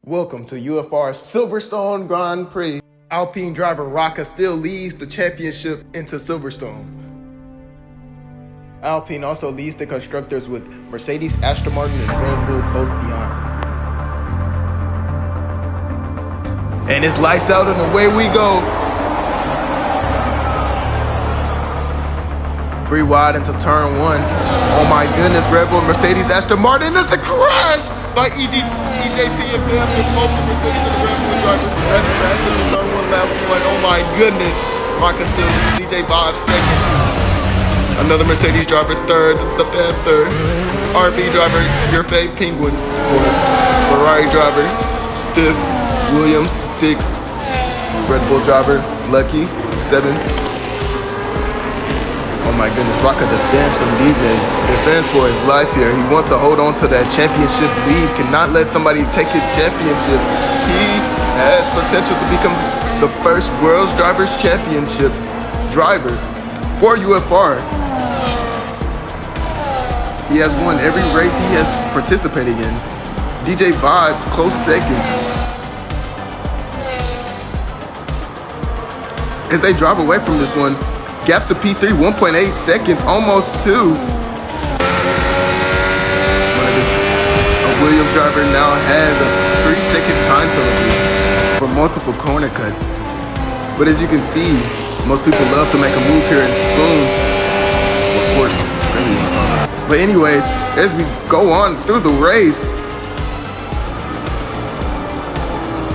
Welcome to UFR Silverstone Grand Prix. Alpine driver Rocca still leads the championship into Silverstone. Alpine also leads the constructors with Mercedes, Aston Martin, and Red Bull close behind. And it's lights out and away we go. 3 wide into turn 1. Oh my goodness, Red Bull, Mercedes, Aston Martin, it's a crash by EJT and Bam, and both the Mercedes and the Red Bull drivers. That's fast in the turn 1 lap 1. Oh my goodness. Rocca still DJ Bob second. Another Mercedes driver third, the Bam third. RB driver, your fave Penguin fourth. Ferrari driver fifth. Williams sixth. Red Bull driver Lucky seventh. Oh my goodness, Rocca defends from DJ. Defends for his life here. He wants to hold on to that championship lead. Cannot let somebody take his championship. He has potential to become the first World Drivers' Championship driver for UFR. He has won every race he has participated in. DJ Vibes, close second. As they drive away from this one, gap to P3, 1.8 seconds, almost 2. A Williams driver now has a 3-second time penalty for multiple corner cuts. But as you can see, most people love to make a move here and spoon. But anyways, as we go on through the race,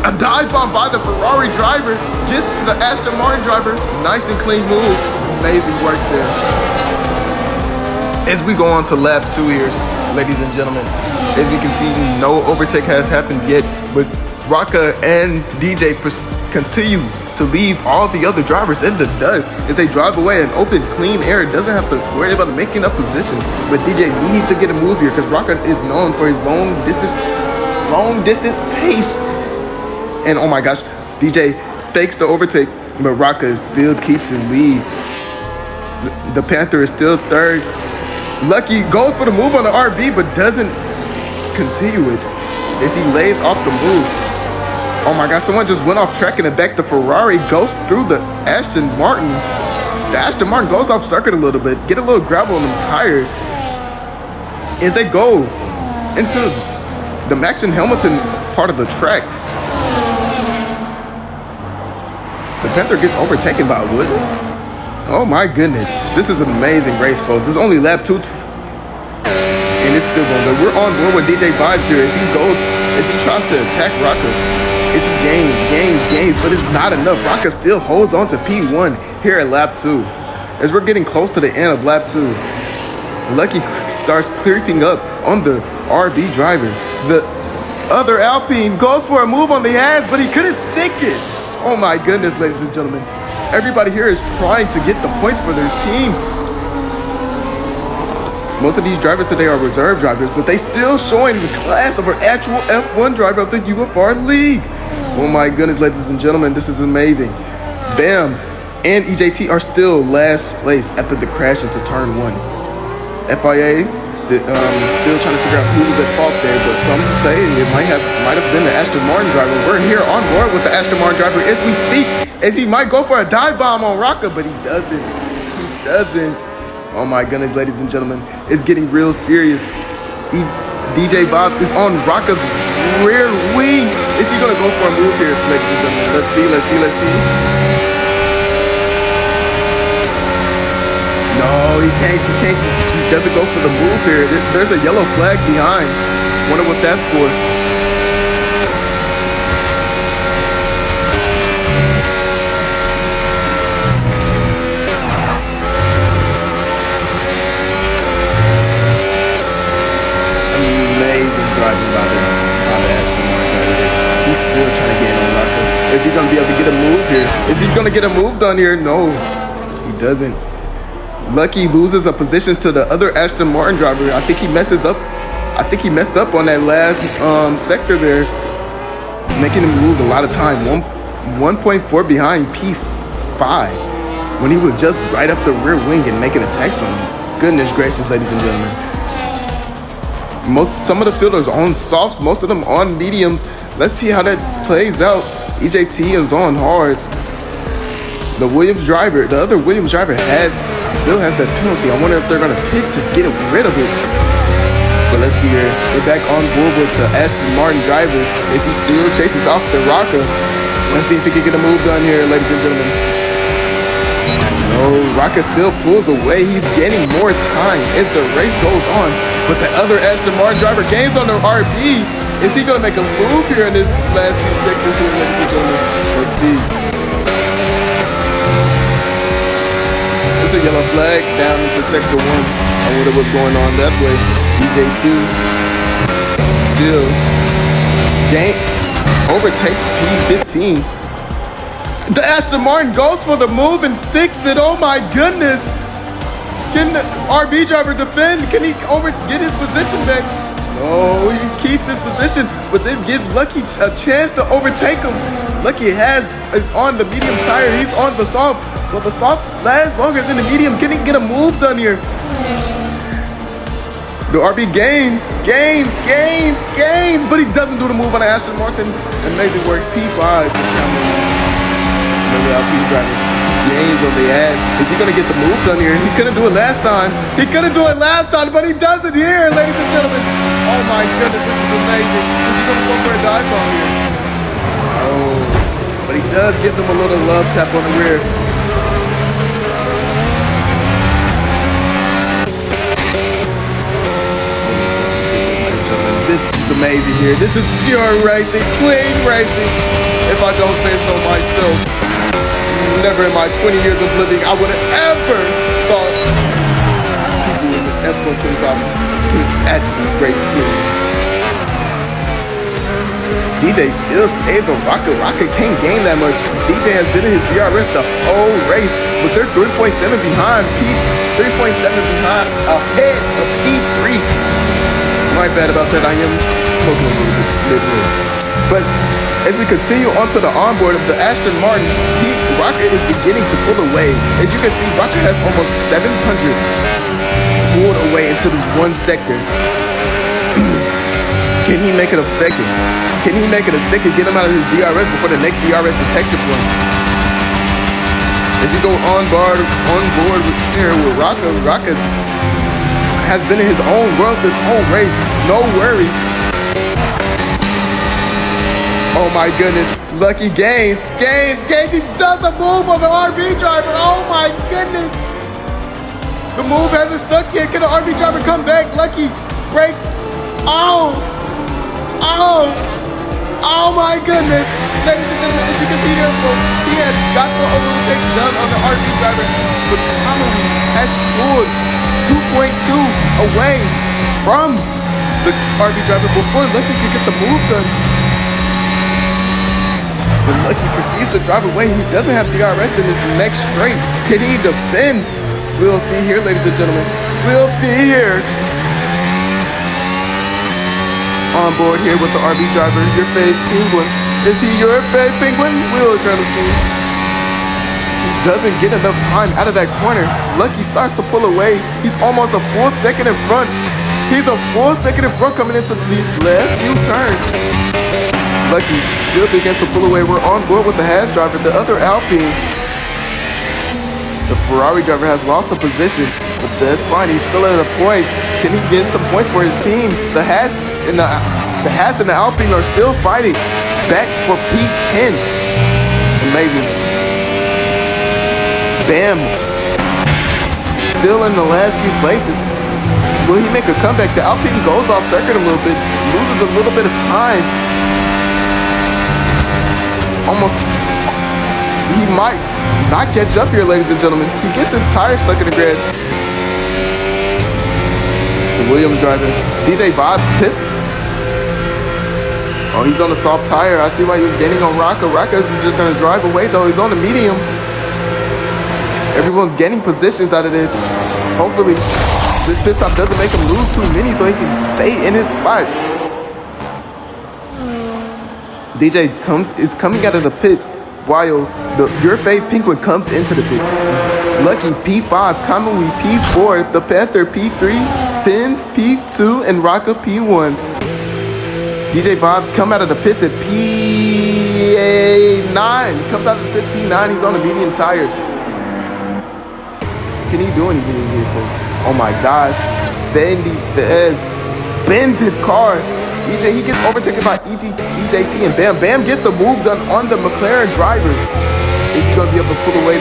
a dive bomb by the Ferrari driver gets the Aston Martin driver. Nice and clean move. Amazing work there. As we go on to lap 2 here, ladies and gentlemen, as we can see, no overtake has happened yet, but Rocca and DJ continue to leave all the other drivers in the dust as they drive away in open, clean air. Doesn't have to worry about making up positions, but DJ needs to get a move here because Rocca is known for his long distance pace. And oh my gosh, DJ fakes the overtake, but Rocca still keeps his lead. The Panther is still third. Lucky goes for the move on the RB, but doesn't continue it as he lays off the move. Oh my gosh, someone just went off track in the back. The Ferrari goes through the Aston Martin. The Aston Martin goes off circuit a little bit, get a little gravel on them tires as they go into the Max and Hamilton part of the track. The Panther gets overtaken by Williams. Oh my goodness. This is an amazing race, folks. This is only lap 2. And it's still going good. We're on board with DJ Vibes here as he tries to attack Rocca. As he gains, but it's not enough. Rocca still holds on to P1 here at lap 2. As we're getting close to the end of lap 2, Lucky starts creeping up on the RB driver. The other Alpine goes for a move on the ass, but he couldn't stick it. Oh my goodness, ladies and gentlemen. Everybody here is trying to get the points for their team. Most of these drivers today are reserve drivers, but they still showing the class of an actual F1 driver of the UFR League. Oh my goodness, ladies and gentlemen, this is amazing. Bam and EJT are still last place after the crash into turn 1. FIA still trying to figure out who was at fault there, but some to say it might have been the Aston Martin driver. We're here on board with the Aston Martin driver as we speak, as he might go for a dive bomb on Rocca, but he doesn't. Oh my goodness, ladies and gentlemen, it's getting real serious. DJ Bobs is on Rocca's rear wing. Is he gonna go for a move here, ladies and gentlemen? Let's see. No, he can't. He doesn't go for the move here. There's a yellow flag behind. Wonder what that's for. Amazing driving by the Aston Martin. He's still trying to get on Rocca. Is he going to be able to get a move here? Is he going to get a move done here? No, he doesn't. Lucky loses a position to the other Aston Martin driver. I think he messed up on that last sector there, making him lose a lot of time. 1.4 behind P5 when he was just right up the rear wing and making attacks on him. Goodness gracious, ladies and gentlemen. Some of the fielders on softs, most of them on mediums. Let's see how that plays out. EJT is on hard. The Williams driver, the other Williams driver still has that penalty. I wonder if they're gonna pick to get rid of it. But let's see here. We're back on board with the Aston Martin driver. Is he still chases off the Rocca? Let's see if he can get a move done here, ladies and gentlemen. No, Rocca still pulls away. He's gaining more time as the race goes on. But the other Aston Martin driver gains on the RB. Is he gonna make a move here in this last few seconds here, ladies and gentlemen? Let's see. It's a yellow flag down into sector 1. I wonder what's going on that way. DJ2 still overtakes P15. The Aston Martin goes for the move and sticks it. Oh my goodness. Can the RB driver defend? Can he get his position back? No, he keeps his position, but it gives Lucky a chance to overtake him. Lucky is on the medium tire. He's on the soft. So the soft lasts longer than the medium. Can he get a move done here? The RB gains, but he doesn't do the move on the Aston Martin. Amazing work, P5. Remember how P driver gains on the ass. Is he gonna get the move done here? He couldn't do it last time. But he does it here, ladies and gentlemen. Oh my goodness, this is amazing. Is he gonna go for a dive bomb here? Oh, but he does give them a little love tap on the rear. This is amazing here. This is pure racing, clean racing. If I don't say so myself, never in my 20 years of living, I would have ever thought people in the F125 could actually race here. DJ still stays on Rocca. Rocca can't gain that much. DJ has been in his DRS the whole race, but they're 3.7 behind. 3.7 behind ahead of P3. My bad about that. I am smoking a little bit mid-range. But as we continue onto the onboard of the Aston Martin, Rocca is beginning to pull away. As you can see, Rocca has almost 700s pulled away into this one sector. Can he make it a second? Can he make it a second? Get him out of his DRS before the next DRS detection point. As we go on board here with Rocca, Rocca has been in his own world this whole race. No worries. Oh my goodness. Lucky gains. He does a move on the RB driver. Oh my goodness. The move hasn't stuck yet. Can the RB driver come back? Lucky breaks. Oh my goodness. Ladies and gentlemen, as you can see there, he had got the overtake done on the RB driver, but Kamui has pulled 2.2 away from the RB driver before Lucky could get the move done. But Lucky proceeds to drive away. He doesn't have DRS in his next straight. Can he defend? We'll see here, ladies and gentlemen. We'll see here. On board here with the RB driver, your fave Penguin. Is he your fave Penguin? We're gonna see. Doesn't get enough time out of that corner. Lucky starts to pull away. He's almost a full second in front. He's a full second in front coming into these last few turns. Lucky still begins to pull away. We're on board with the Haas driver, the other Alpine. The Ferrari driver has lost some positions, but that's fine. He's still at a point. Can he get some points for his team? The Haas and the Alpine are still fighting back for P10. Amazing. Bam. Still in the last few places. Will he make a comeback? The Alpine goes off circuit a little bit, loses a little bit of time. Almost, he might not catch up here, ladies and gentlemen. He gets his tire stuck in the grass. The Williams driver, DJ Bob's pissed. Oh, he's on the soft tire. I see why he was gaining on Rocca. Rocca is just gonna drive away though. He's on the medium. Everyone's getting positions out of this. Hopefully, this pit stop doesn't make him lose too many so he can stay in his spot. DJ is coming out of the pits while your fave Penguin comes into the pits. Lucky P5, Kamui P4, the Panther P3, Pins P2, and Rocca P1. DJ Vibes come out of the pits at P9. He comes out of the pits P9. He's on a medium tire. Can he do anything here, folks? Oh my gosh. Sandy Fez spins his car. EJ, he gets overtaken by EJT, and Bam gets the move done on the McLaren driver. Is he going to be able to pull away,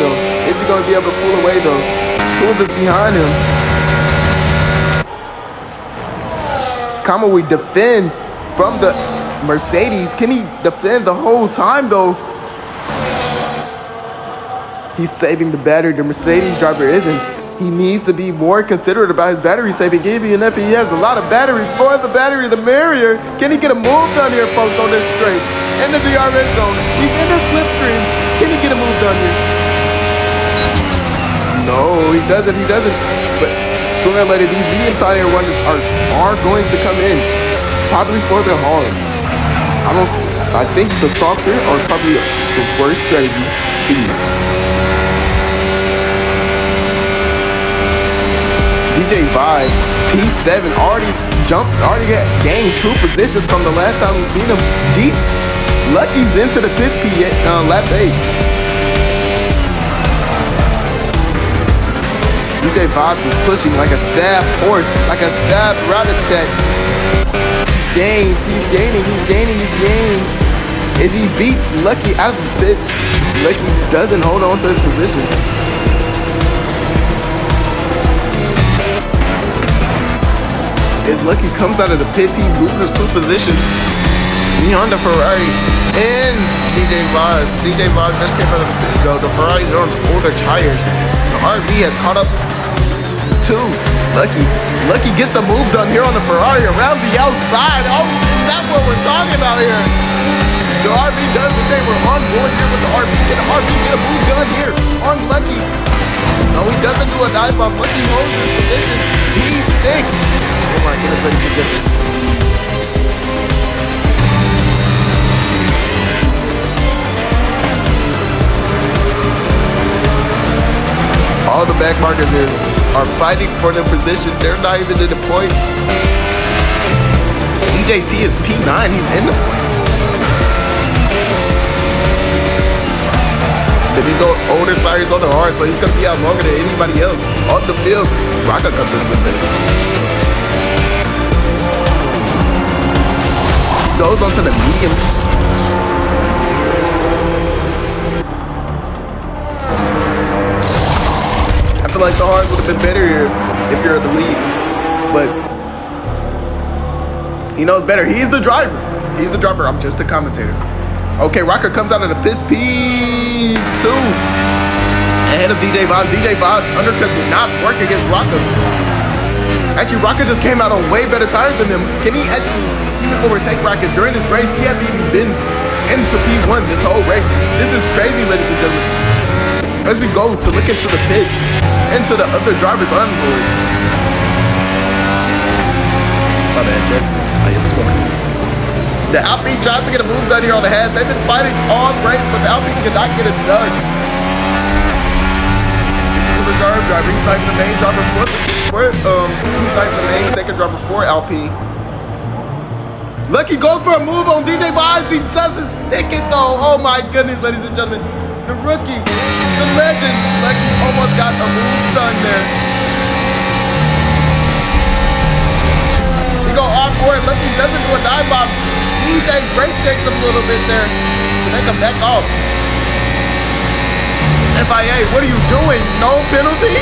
though? Who is behind him? Kamui defends from the Mercedes. Can he defend the whole time, though? He's saving the battery. The Mercedes driver isn't. He needs to be more considerate about his battery saving. Even if he has a lot of battery, more the battery, the merrier. Can he get a move done here, folks, on this straight? In the DRS zone. He's in the slipstream. Can he get a move done here? No, he doesn't. But sooner or later, these medium tire runners are going to come in. Probably for their hard. I think the softs here are probably the worst strategy to use. DJ Vibe, P7, already gained 2 positions from the last time we've seen him. Deep Lucky's into the 5th lap 8. DJ Vibes is pushing like a staff horse, like a staff rabbit check. He's gaining. If he beats Lucky out of the pits, Lucky doesn't hold on to his position. As Lucky comes out of the pits, he loses 2 positions. Beyond the Ferrari and DJ Vibes. DJ Vibes just came out of the pits, though. The Ferrari's on older tires. The RB has caught up to Lucky. Lucky gets a move done here on the Ferrari around the outside. Oh, is that what we're talking about here? The RB does the same. We're on board here with the RB. Can the RB get a move done here on Lucky? No, he doesn't do a dive bomb. Lucky holds his position. He's 6. Oh my goodness, ladies and gentlemen. All the back markers here are fighting for their position. They're not even in the points. EJT is P9. He's in the points. But these older tires on the hard, so he's going to be out longer than anybody else. On the field, Rocca comes into the finish. Goes onto the mediums. I feel like the hard would have been better here if you're in the lead, but he knows better. He's the driver. I'm just a commentator. Okay, Rocker comes out of the pits, P2, ahead of DJ Vibes. DJ Vibes undercut did not work against Rocker. Actually, Rocker just came out on way better tires than them. Can he actually even overtake Rocker during this race? He hasn't even been into P1 this whole race. This is crazy, ladies and gentlemen. As we go to look into the pits, into the other drivers' onboard. My bad, Jeff. I am smoking. The Alpine tries to get a move done here on the Has. They've been fighting all race, but the Alpine cannot get it done. This is the reserve driver. He's not even the main driver he's not even the main second driver for Alpine. Lucky goes for a move on DJ Vibes. He doesn't stick it though. Oh my goodness, ladies and gentlemen. The rookie, the legend, Lucky almost got a move done there. We go off board. Lucky doesn't do a dive bomb. DJ brake checks him a little bit there to make him back off. FIA, what are you doing? No penalty?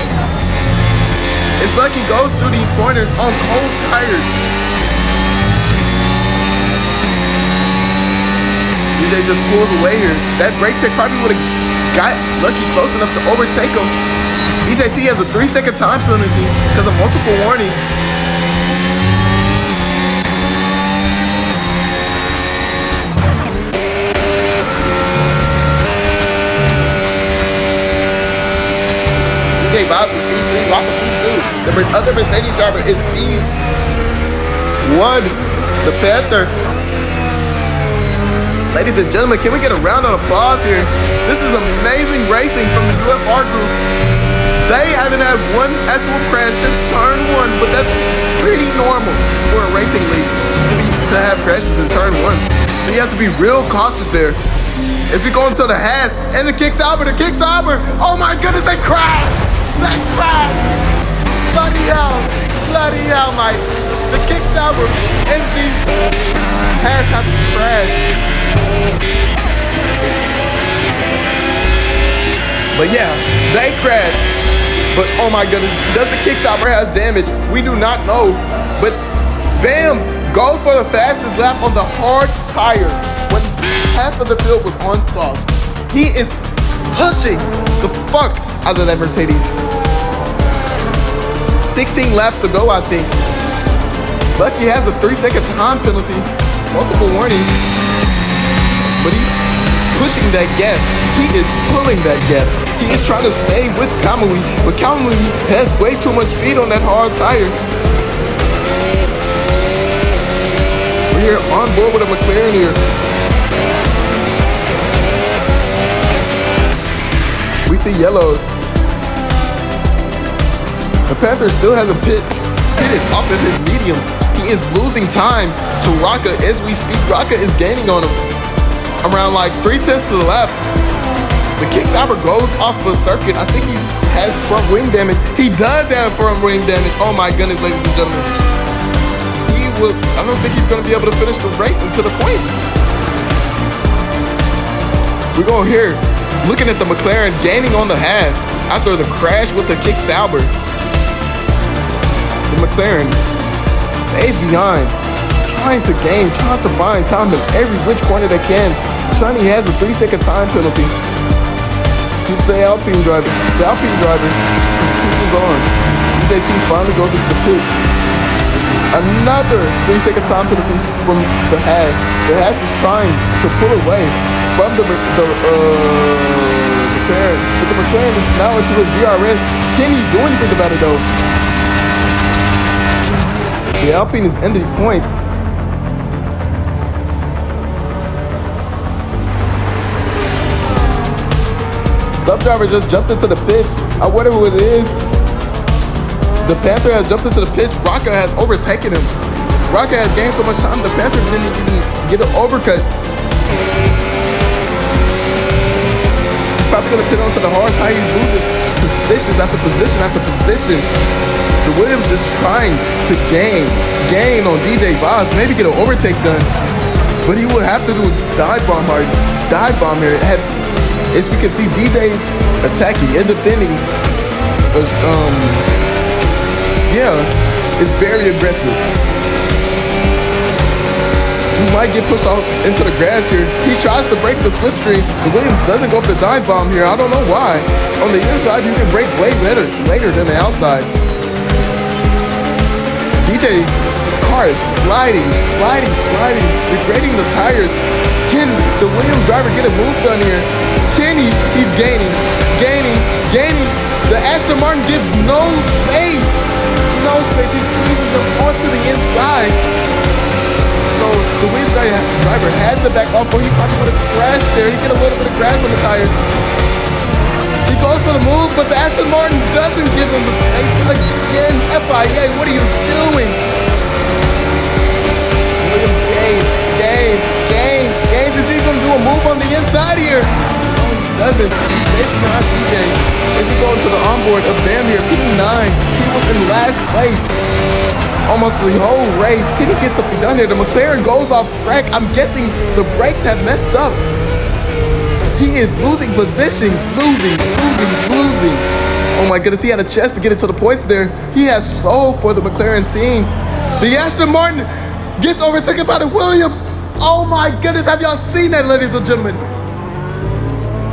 It's Lucky goes through these corners on cold tires. DJ just pulls away here. That brake check probably would have got Lucky close enough to overtake him. EJT has a 3-second time penalty because of multiple warnings. DJ Vibes is P3, Rocker P2. The other Mercedes driver is P1, the Panther. Ladies and gentlemen, can we get a round of applause here? This is amazing racing from the UFR group. They haven't had one actual crash since turn 1, but that's pretty normal for a racing league to be to have crashes in turn 1. So you have to be real cautious there. As we go into the Haas and the kick Sauber, oh my goodness, they crash! Bloody hell, Mike. The kick Sauber and the Haas have to crash. But yeah, they crash. But oh my goodness, does the kick Sauber has damage? We do not know. But bam, goes for the fastest lap on the hard tires when half of the field was on soft. He is pushing the fuck out of that Mercedes. 16 laps to go, I think. Lucky has a 3-second time penalty, multiple warnings, but he's pushing that gap. He is pulling that gap. He is trying to stay with Kamui, but Kamui has way too much speed on that hard tire. We're here on board with a McLaren here. We see yellows. The Panther still has a pitted off of his medium. He is losing time to Rocca as we speak. Rocca is gaining on him around like 3/10 of the lap. The kick Sauber goes off of a circuit. I think he has front wing damage. He does have front wing damage. Oh my goodness, ladies and gentlemen. I don't think he's going to be able to finish the race into the points. We're going here, looking at the McLaren gaining on the Haas after the crash with the kick Sauber. The McLaren stays behind, trying to gain, trying to find time in every which corner they can. Shiny has a 3-second time penalty. He's the Alpine driver. The Alpine driver continues on. DJT finally goes into the pit. Another 3-second time penalty from the Haas. The Haas is trying to pull away from the McLaren. But the McLaren is now into his DRS. Can he do anything about it though? The Alpine is ending points. Sub-driver just jumped into the pits. I wonder who it is. The Panther has jumped into the pits. Rocca has overtaken him. Rocca has gained so much time. The Panther didn't even get an overcut. He's probably going to pit onto the hard tire. He loses positions after position after position. The Williams is trying to gain on DJ Vaz, maybe get an overtake done. But he would have to do a dive bomb here. As we can see, DJ's attacking and defending. It's very aggressive. He might get pushed off into the grass here. He tries to break the slipstream. The Williams doesn't go for the dive bomb here. I don't know why. On the inside, you can break way later than the outside. DJ's car is sliding, degrading the tires. Can the Williams driver get a move done here? Can he? He's gaining. The Aston Martin gives no space. He squeezes him onto the inside. So the Williams driver had to back off, or he probably would have crashed there. He get a little bit of grass on the tires. He goes for the move, but the Aston Martin doesn't give him the space again. FIA, what are you doing? Williams gains. Is he going to do a move on the inside here? No, he doesn't. He stays behind DJ. As we go into the onboard of Bam here, P9. He was in last place almost the whole race. Can he get something done here? The McLaren goes off track. I'm guessing the brakes have messed up. He is losing positions, losing. Oh my goodness, he had a chance to get it to the points there. He has sold for the McLaren team. The Aston Martin gets overtaken by the Williams. Oh my goodness, have y'all seen that, ladies and gentlemen?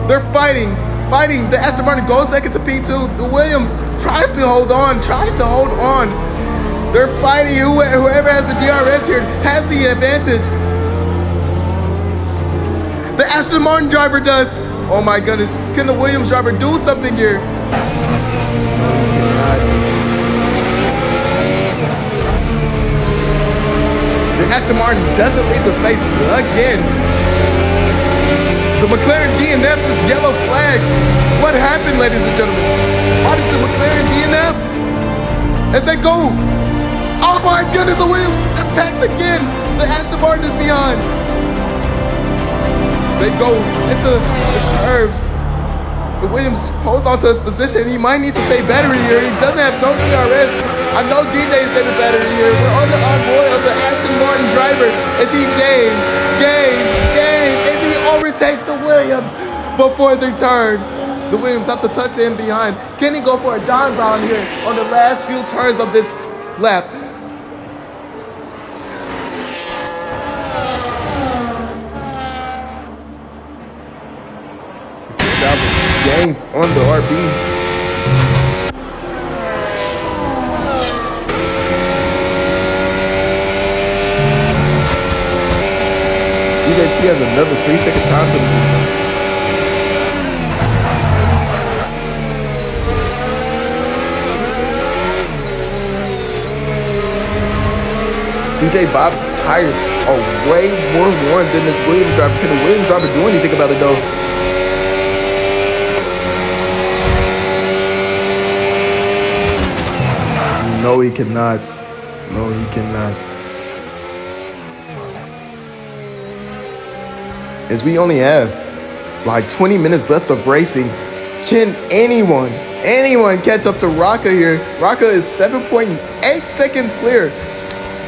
They're fighting. The Aston Martin goes back into P2. The Williams tries to hold on. They're fighting. Whoever has the DRS here has the advantage. The Aston Martin driver does. Oh my goodness. Can the Williams driver do something here? No, he cannot. The Aston Martin doesn't leave the space again. The McLaren DNF is yellow flags. What happened, ladies and gentlemen? Why did the McLaren DNF? As they go. Oh my goodness, the Williams attacks again. The Aston Martin is behind. They go into the curves. The Williams holds onto his position. He might need to save battery here. He doesn't have no DRS. I know DJ is saving battery here. We're on the onboard of the Aston Martin driver as he gains, as he overtakes the Williams before they turn. The Williams have to touch him behind. Can he go for a Don Brown here on the last few turns of this lap? Gains on the RB. DJT has another 3-second time penalty. DJ Bob's tires are way more worn than this Williams driver. Can the Williams driver do anything about it though? No, he cannot. No, he cannot. As we only have like 20 minutes left of racing, can anyone catch up to Rocca here? Rocca is 7.8 seconds clear.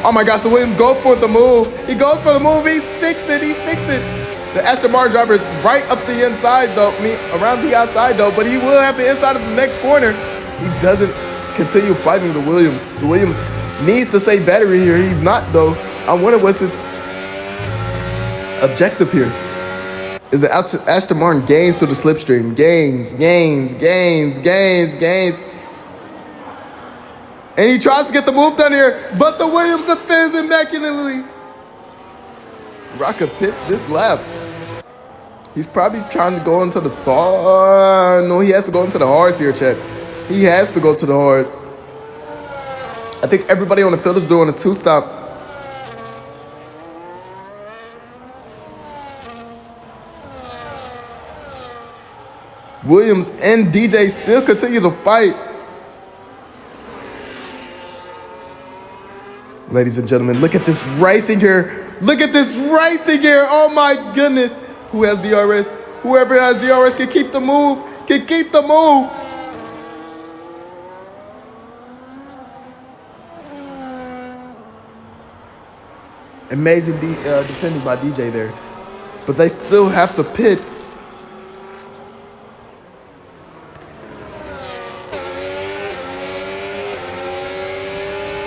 Oh my gosh, the Williams go for the move. He goes for the move. He sticks it. The Aston Martin driver is right up the inside though, around the outside though, but he will have the inside of the next corner. He doesn't continue fighting the Williams. The Williams needs to save battery here. He's not though. I wonder what's his objective here. Is the Aston Martin gains to the slipstream. Gains. And he tries to get the move done here, but the Williams defends immaculately. Rocca pits this lap. He's probably trying to go into the no, he has to go into the hards here, Chet. He has to go to the hards. I think everybody on the field is doing a two-stop. Williams and DJ still continue to fight. Ladies and gentlemen, look at this racing here. Oh my goodness. Who has DRS? Whoever has DRS can keep the move. Amazing defending by DJ there. But they still have to pit.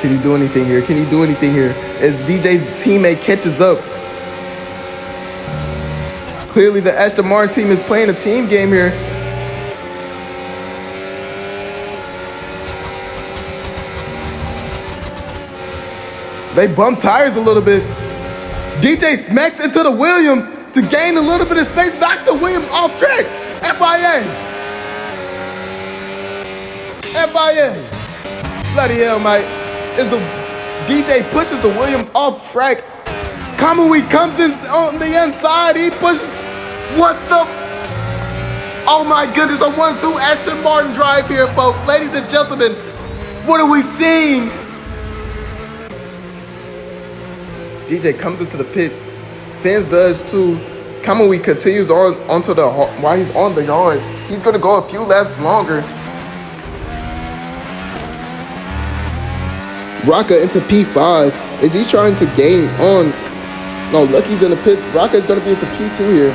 Can he do anything here? As DJ's teammate catches up. Clearly the Aston Martin team is playing a team game here. They bump tires a little bit. DJ smacks into the Williams to gain a little bit of space, knocks the Williams off track. FIA. Bloody hell, mate. As the DJ pushes the Williams off track. Kamui comes in on the inside. He pushes. What the? Oh my goodness, a 1-2 Aston Martin drive here, folks. Ladies and gentlemen, what are we seeing? DJ comes into the pits. Fans does too. Kamui continues on onto the while he's on the yards. He's gonna go a few laps longer. Rocca into P5 as he's trying to gain on. No, Lucky's in the pits. Rocca is gonna be into P2 here.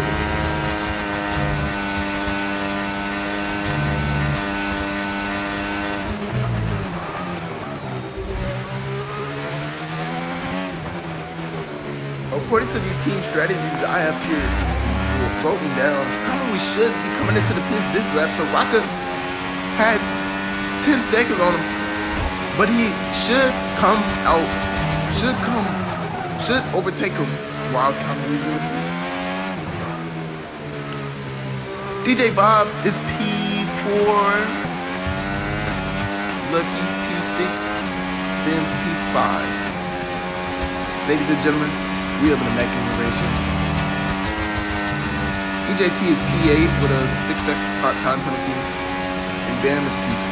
According to these team strategies I have here broken down, we should be coming into the pits this lap. So Rocca has 10 seconds on him, but he should come out, should overtake him while Kamui will. DJ Bob's is P4, Lucky P6, Ben's P5. Ladies and gentlemen, we have an immaculate race here. EJT is P8 with a 6-second time penalty, and Bam is P12.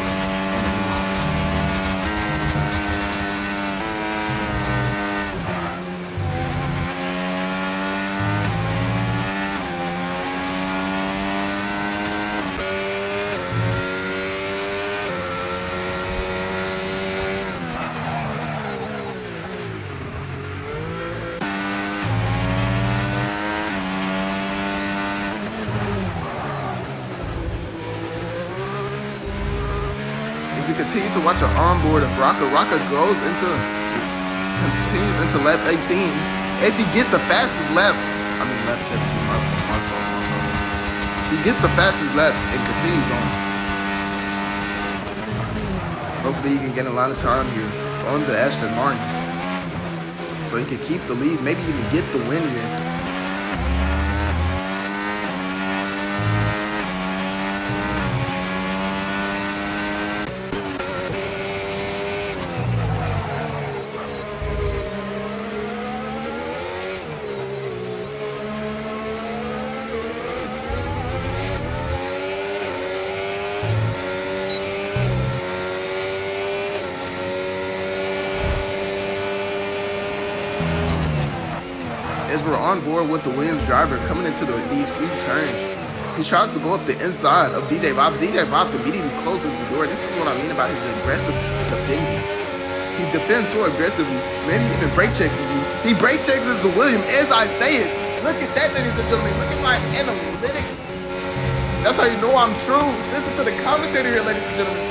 continue to watch an onboard of Rocca. Rocca continues into lap 18 as he gets the fastest lap. I mean lap 17, my fault. He gets the fastest lap and continues on. Hopefully he can get a lot of time here on the Aston Martin, so he can keep the lead, maybe even get the win here. As we're on board with the Williams driver coming into these free turns, he tries to go up the inside of DJ Bobs. DJ Bobs immediately closes the door. This is what I mean about his aggressive defending. He defends so aggressively, maybe even brake checks you. He brake checks the Williams as I say it. Look at that, ladies and gentlemen. Look at my analytics. That's how you know I'm true. Listen to the commentator here, ladies and gentlemen.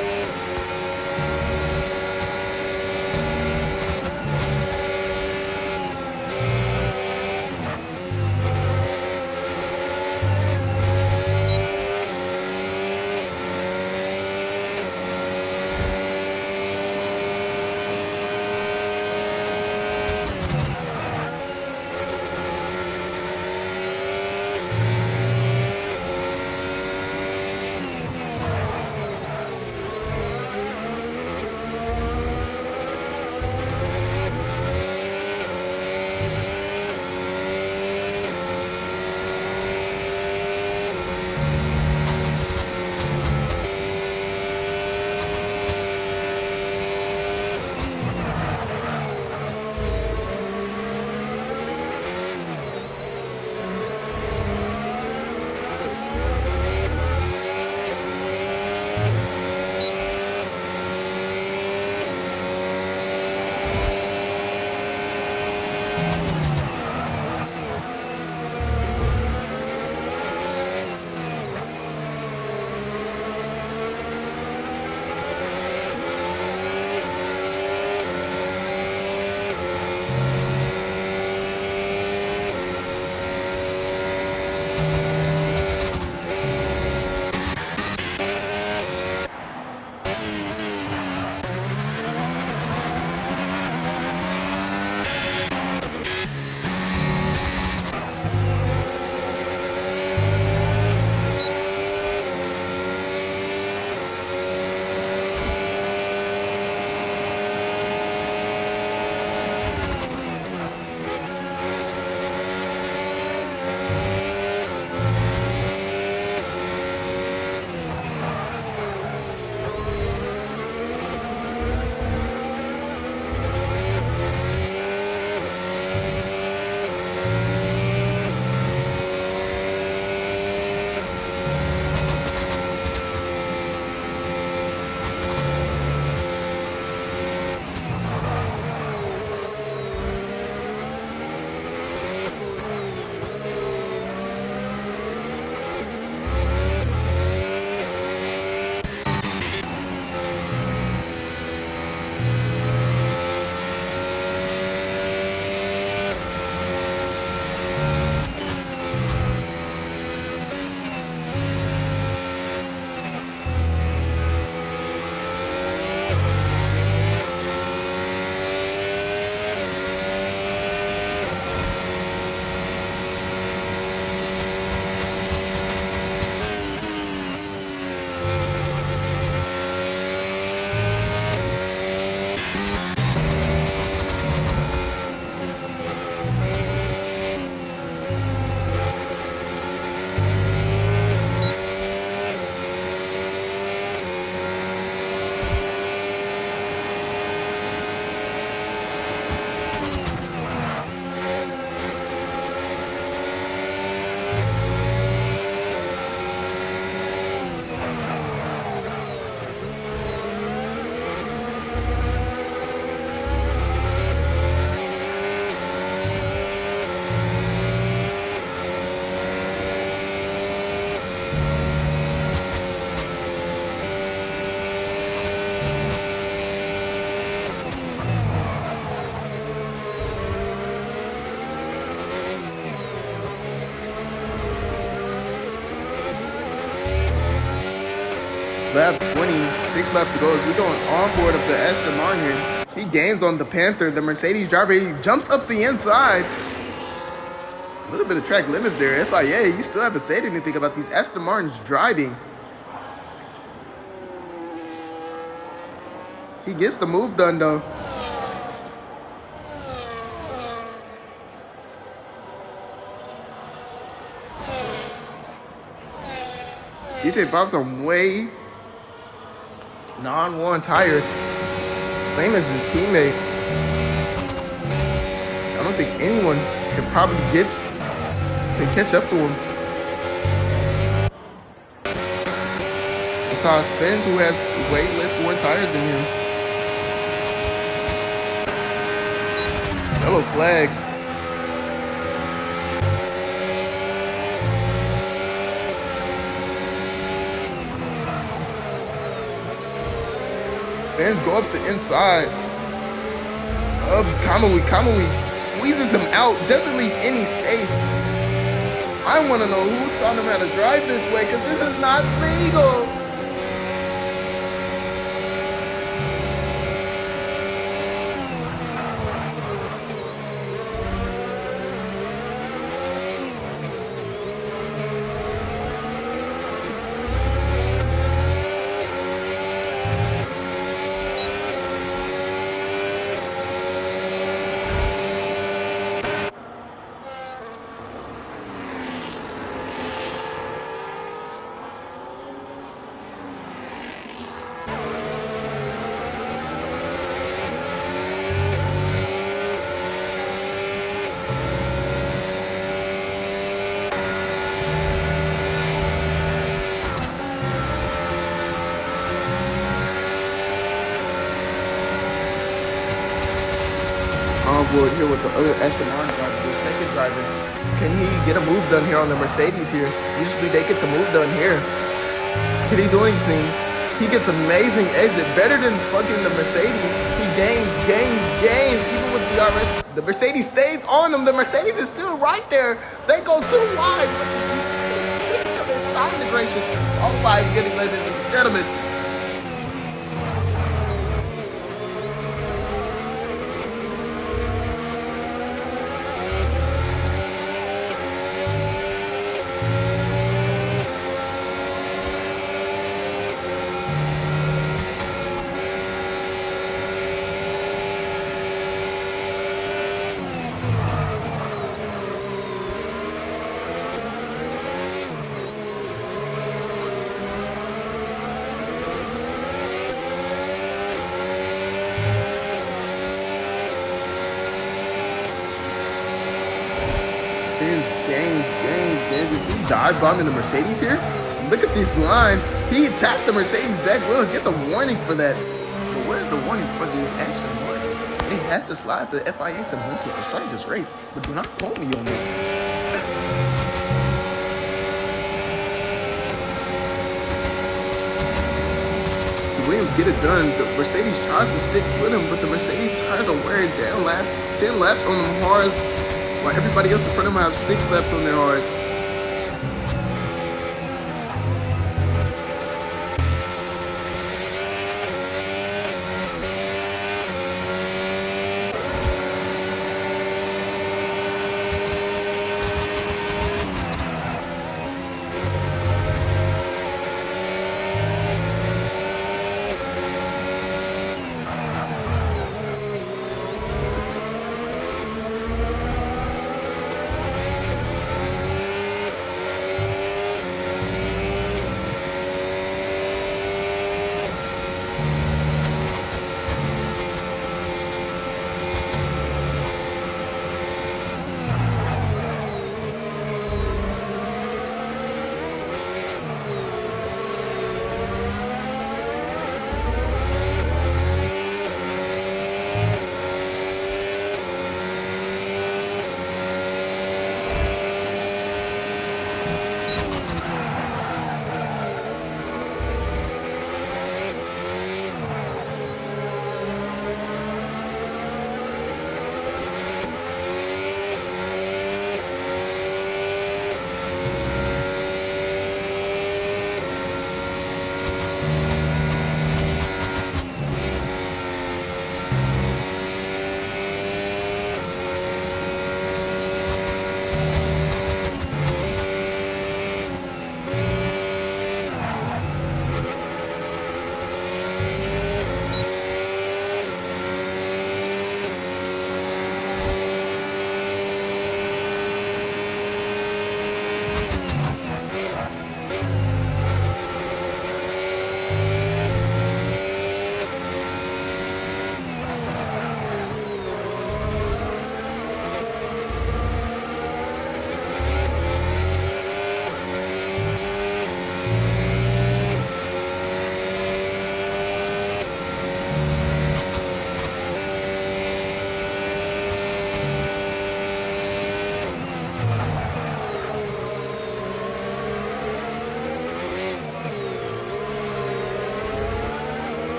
Lap 26 laps to go as we going on board of the Aston Martin here. He gains on the Panther, the Mercedes driver. He jumps up the inside. A little bit of track limits there. FIA, you still haven't said anything about these Aston Martins driving. He gets the move done though. DJ Bob's on way non-worn tires. Same as his teammate. I don't think anyone can probably catch up to him. Besides Spence, who has way less worn tires than him. Yellow flags. Fans go up the inside of Kamui. Kamui squeezes him out, doesn't leave any space. I want to know who taught him how to drive this way, because this is not legal. On board here with the other Aston Martin driver, the second driver. Can he get a move done here on the Mercedes here? Usually they get the move done here. Can he do anything? He gets amazing exit, better than fucking the Mercedes. He gains. Even with the DRS, the Mercedes stays on him. The Mercedes is still right there. They go too wide. Because it's time integration. Oh my goodness, ladies and gentlemen. Gains. Is he dive bombing the Mercedes here? Look at this line. He attacked the Mercedes back wheel. Gets a warning for that. But where's the warnings for these action warnings? They had to slide the FIA some input to start this race. But do not quote me on this. The Williams get it done. The Mercedes tries to stick with him, but the Mercedes tires are wearing down. 10 laps on them hards. While everybody else in front of them have 6 laps on their hards.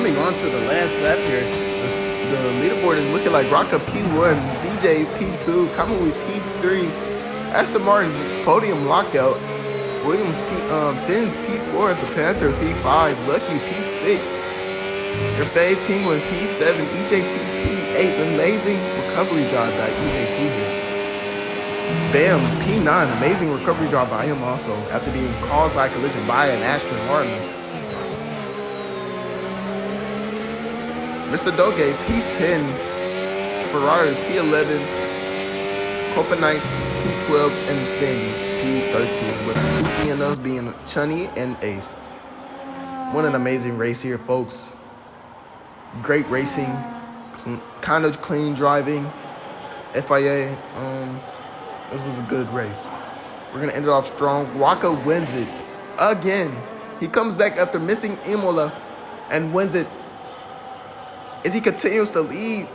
coming on to the last lap here. The leaderboard is looking like Rocka P1, DJ P2, Kamui P3, Aston Martin podium lockout, Williams Finn's P4, the Panther P5, Lucky P6, your fave Penguin P7, EJT P8, amazing recovery drive by EJT here. Bam, P9, amazing recovery drive by him also, after being caused by a collision by an Aston Martin. Mr. Doge, P10, Ferrari, P11, Copenhagen, P12, and Sandy, P13, with 2 DNFs being Chunny and Ace. What an amazing race here, folks. Great racing, kind of clean driving. FIA, this was a good race. We're going to end it off strong. Waka wins it again. He comes back after missing Imola and wins it as he continues to lead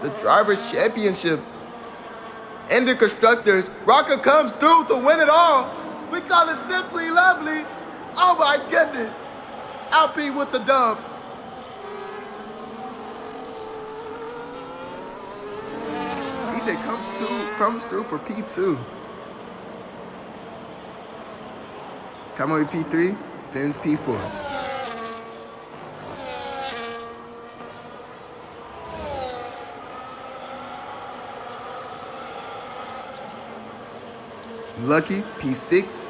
the Drivers' Championship and the Constructors. Rocka comes through to win it all. We call it simply lovely. Oh my goodness. Alpine with the dub. DJ comes through for P2. Kamui P3, Finn's P4. Lucky P6.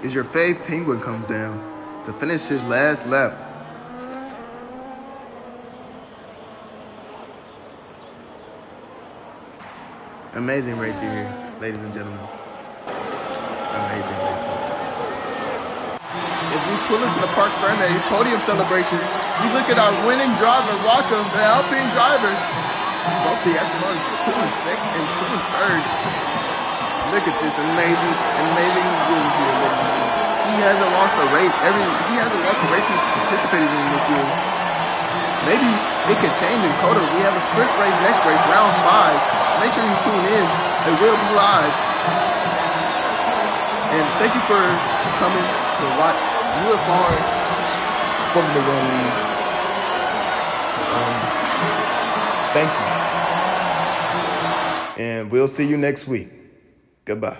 Is your fave Penguin comes down to finish his last lap. Amazing racing here, ladies and gentlemen. Amazing racing. As we pull into the Parc Fermé podium celebrations, we look at our winning driver, Rocka, the Alpine driver. Both the Aston Martins, 2 in second and 2 in third. Look at this amazing win here, ladies and gentlemen. He hasn't lost a race. He hasn't lost a race he's participated in this year. Maybe it could change in Coda. We have a sprint race next race, round 5. Make sure you tune in. It will be live. And thank you for coming to watch UFR's Formula 1 League. Thank you. And we'll see you next week. Goodbye.